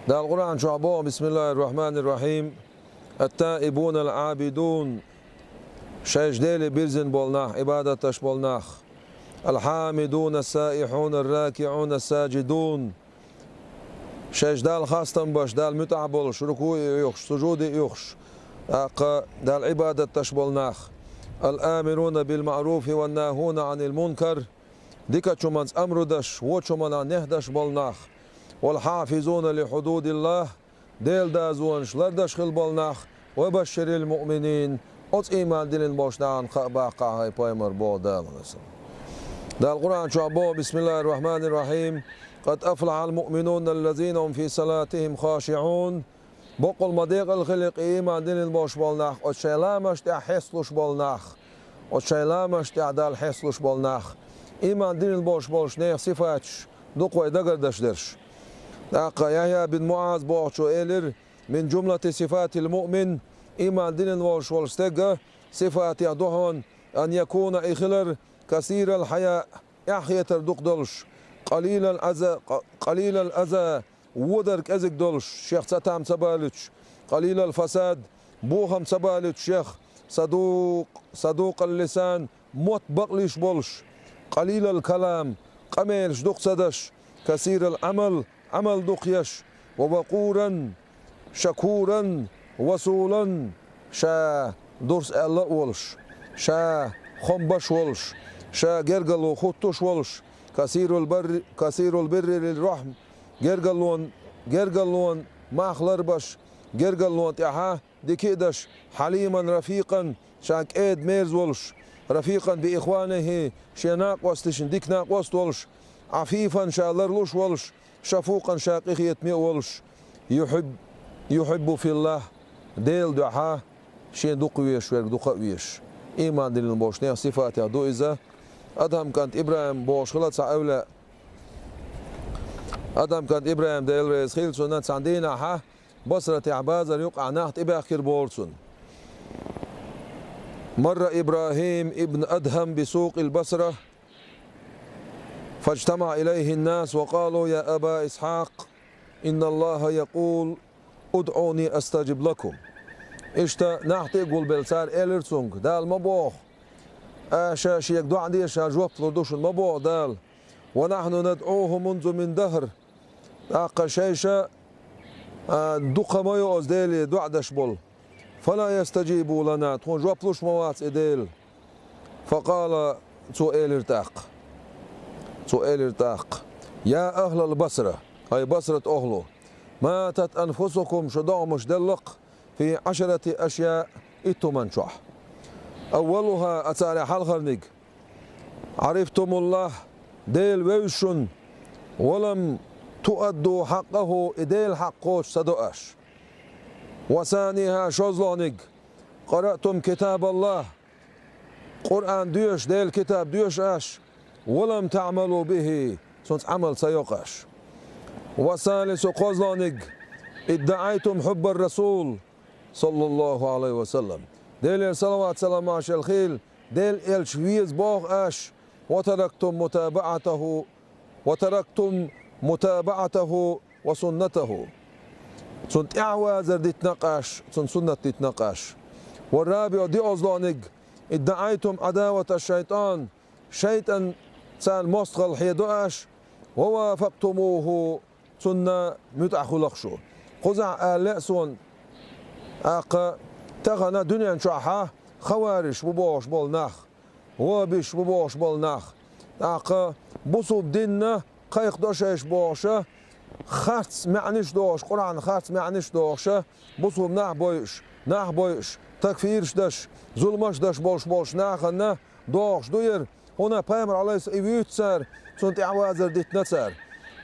ده القرآن شعبه بسم الله الرحمن الرحيم. التائبون العابدون شجديل بيرزن بولناخ عبادة تش بولناخ. الحامدون السائحون الراكعون الساجدون شجدال خاصتن باش دال متعبولش ركوع يخش سجود يخش دال عبادة تش بولناخ. الآمرون بالمعروف والناهون عن المنكر ديكا شمانس أمر دش وشمانا نهدش بولناخ. والحافظون لحدود الله ديل دازونش لردش خل بولناخ. وبشر المؤمنين أت إيمان دلين بوشنان باقا هاي بايمر بو دال ده القرآن شعبه بسم الله الرحمن الرحيم. قد أفلح المؤمنون الذين هم في صلاتهم خاشعون بقول مديق الخلق إيمان دلين بوش بولناخ أت شيلامش تع حسلوش بولناخ أت شيلامش تع دال حسلوش بولناخ إيمان دلين بوش بولش نيخ صفاتش دقوة دقردش درش داقا يحيى بن معاذ بوشو إيلر من جملة صفات المؤمن إيمان دين وش والستجة صفات يدهون أن يكون إخلر كثير الحياء يحيى تردق دلش قليل الأذى ودرك أزك دلش شيخ ستام سبالتش قليل الفساد بوهم سبالتش شيخ صدوق اللسان موت بقليش بولش قليل الكلام قميلش دق سدش كثير العمل عمل دقيش وبقورا شكورا وصولا شا درس الله ولش شا خنبش ولش شا جرجلو خطوش ولش كثير البر للرحم جرجلون ماخلر بش جرجلون تحا دكيدش حليما رفيقا شاك ايد ميرز ولش رفيقا بإخوانه شناق وستشن ديك ناق وست ولش عفيفا شا لرلوش ولش شفوقا شاقيخية مئ ولش يحب في الله ديل دعاء شين دقويش ورق دقويش إيمان دلين بوش نيخ صفات دو إذا أدهم كانت إبراهيم بوش خلط أولا أدهم كانت إبراهيم ديل ريز خيل سنة ساندينا ها بصرة عبازة يقع ناحت إباخر بورسون. مر إبراهيم ابن أدهم بسوق البصرة فاجتمع إليه الناس وقالوا يا أبا إسحاق إن الله يقول ادعوني أستجب لكم. إشتا نحتي قول بلسار إلرسونغ دال مبوخ آشا شيك دو عندي شا جواب تلردوش المبوخ دال ونحن ندعوه منذ من دهر أقا شيشا دوقا مايو أزديلي دعدش بول فلا يستجيبوا لنا تكون جواب لوش موات إديل. فقال سؤال ارتاق يا أهل البصرة أي بصرة أهله ماتت أنفسكم شدع مش دلق في 10 أشياء إتمنشح. أولها أتاري حلخرنق عرفتم الله ديل ويشن ولم تؤدوا حقه إديل حقوش صدقش. وثانيها شوزلونق قرأتم كتاب الله قرآن ديوش ديل كتاب ديوش أش ولم تعملوا به سنت عمل سيقش. وثالث قوزلونق ادعيتم حب الرسول صلى الله عليه وسلم ديل صلوات سلام عش الخيل ديل الشويز بوغ أش وتركتم متابعته وسنته سنت اعوازر دي تنقاش سنت سنة تتنقاش. والرابع دي أزلونق ادعيتم عداوة الشيطان شيطان سال مستغل حيدوش ووافقتموه سنة متأخلقشو خزع آلأسون أقا تغنى دنيا شاحة خوارش ببوش بولناخ وبش ببوش بولناخ أقا بصوب ديننا قيق دوشيش بوشة خرص معنيش دوش قرآن خرص معنيش دوشة بصوب ناح بويش تكفيرش دش ظلمش دش بوش ناخنا دوش دوير هنا بايمر عليه إيويت سار سنت إعوازر ديت نتسار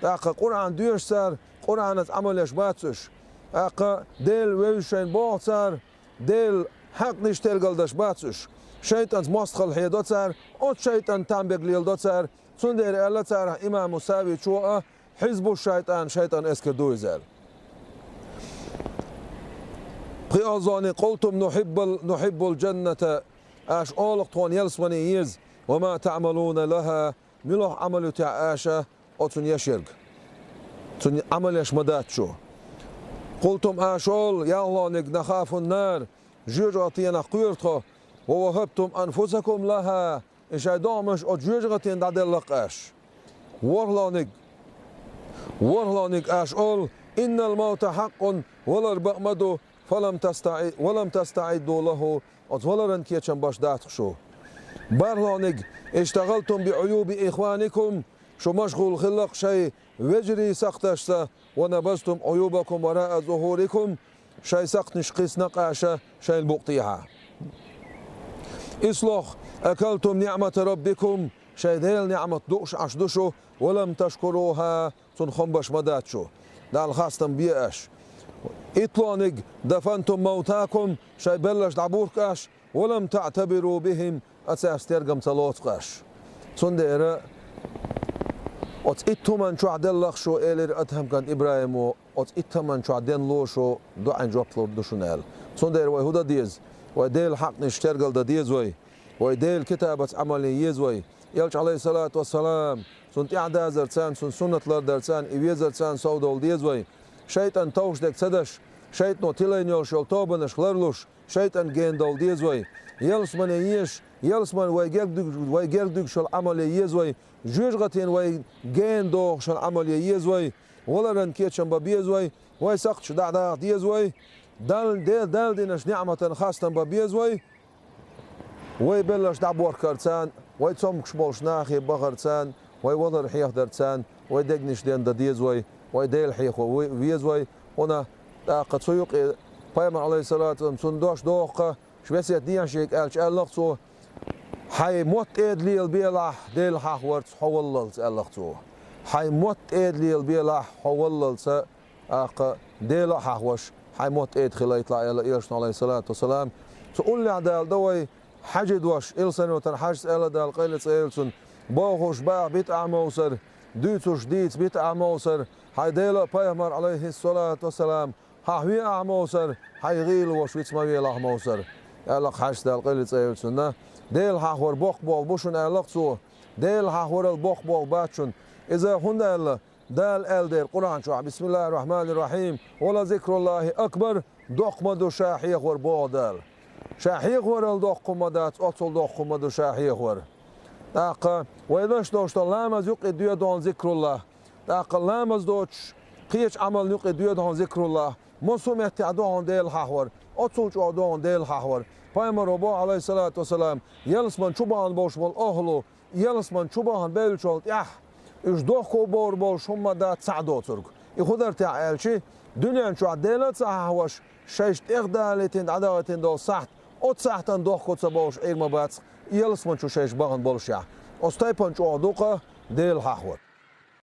أقا قرآن ديوش سار قرآن عملش باتسش أقا ديل ويشين بوغ سار ديل حق نشتل قلدش باتسش شيطان مستخل حيدوت سار أوت شيطان تنبق ليلدوت سار سندير ألا سار إمام مساوي شوء حزب الشيطان شيطان اسكر دويزال. قيازاني قلتم نحب الجنة أش أولق طوان يلسوني يز وما تعملون لها ملوح عملوا تعاشة أو تن يشرق تن عمل يشمدات شو قلتم آشول يا الله نخاف النار جوجغتين قيرتخو ووهبتم أنفسكم لها إيش دامش أجوجغتين دادلقاش ورلانك آشول إن الموت حق ولربأمدو ولم تستعدوا له أطولرن كيتشن باش داتخشو برلانك اشتغلتم بعيوب إخوانكم شو مشغول خلق شيء وجري سقتشتا ونبذتم عيوبكم وراء ظهوركم شيء سقت نشقيس نقاشة شيء البقطيعة إصلح أكلتم نعمة ربكم شيء ديل نعمة دوش عشدشو ولم تشكروها تنخم باش مداتشو دال خاصتم بيأش إطلانق دفنتم موتاكم شيء بلش دعبوركاش ولم تعتبروا بهم أتساس ترقم تلوتقاش صندير أت إتمن شو عدل لخشو إلر أتهم كان إبراهيم أت إتمن شو عدين لوشو دعين جوبلور دشونال صندير وهذا ديز وديل حق نشترقل دا ديز وديل كتابة عملي يزوي يلش عليه الصلاة والسلام سنت إعدا زرتان سنة لردرتان إبيه زرتان سودول ديزوي شيطان توش دك سدش شيطان تلين يوش يلطوبنش خلرلوش شيطان جيندول ديزوي يلس من يش يلس من ويجردك شو العمل يزوي جوجغتين ويجيندو شو العمل يزوي ولا رنكيتشن ببيزوي ويسقش دعدا ديزوي دال دينش نعمة خاصة ببيزوي ويبلش دعبور كرتان ويتصمكش بولش ناخي بغرتان ويوضر حيخ درتان ويدقنش دين ديزوي ويديل حيخ ويزوي هنا قد سيوق بيامر عليه الصلاة والسلام سندوش دوقة شبسيت ديان شيك قالش قالقتو حي موت ايد لي البيلح ديل حاح ورت حوللت قالقتو حي موت ايد لي البيلح حوللت ديل حاحوش حي موت ايد خليت لا يلشن عليه الصلاة والسلام تقول لي عدال دوي حجد وش إلسن وتنحجز إلا دال قيلت إلسن باخوش باع بيت أعموسر دوتوش ديت بيت أعموسر حي ديلا بيامر عليه الصلاة والسلام حوي أعموسر حي غيل وش ويتسموي الأعموسر ألق حجز دال قيلت إلسن ديل حاحور بوق بول بوشن ألق سو ديل حاحور البوق بول باتشن إذا هنا ألا دال ألدير قرآن شو بسم الله الرحمن الرحيم ولا ذكر الله أكبر دوق مدو شاحيخ وربودال شاحيخ ور الدوق مدات أطول دوق مدو شاحيخ ور داق ويدش دوشت لامز يقي ديو دون ذكر الله داق لامز دوش قيش عمل يقي ديو دون ذكر الله مصوم يحتعدون ديل حاحور أطول جعدون ديل حاحور بيامر ربو عليه الصلاة والسلام يلسمن شبان بوش والأهلو يلسمن شبان بيلشولت إيش دوخو بور بوش هم دات سعدو ترك يخدر تعال شي دنيا شو عدالة صحوش شيش إغدالتين عدالتين دول صحت أو صحتن دوخو تبوش إير مبات يلسمن شو شيش باغن بولشيا أستيبن شو عدوقة ديل حاحور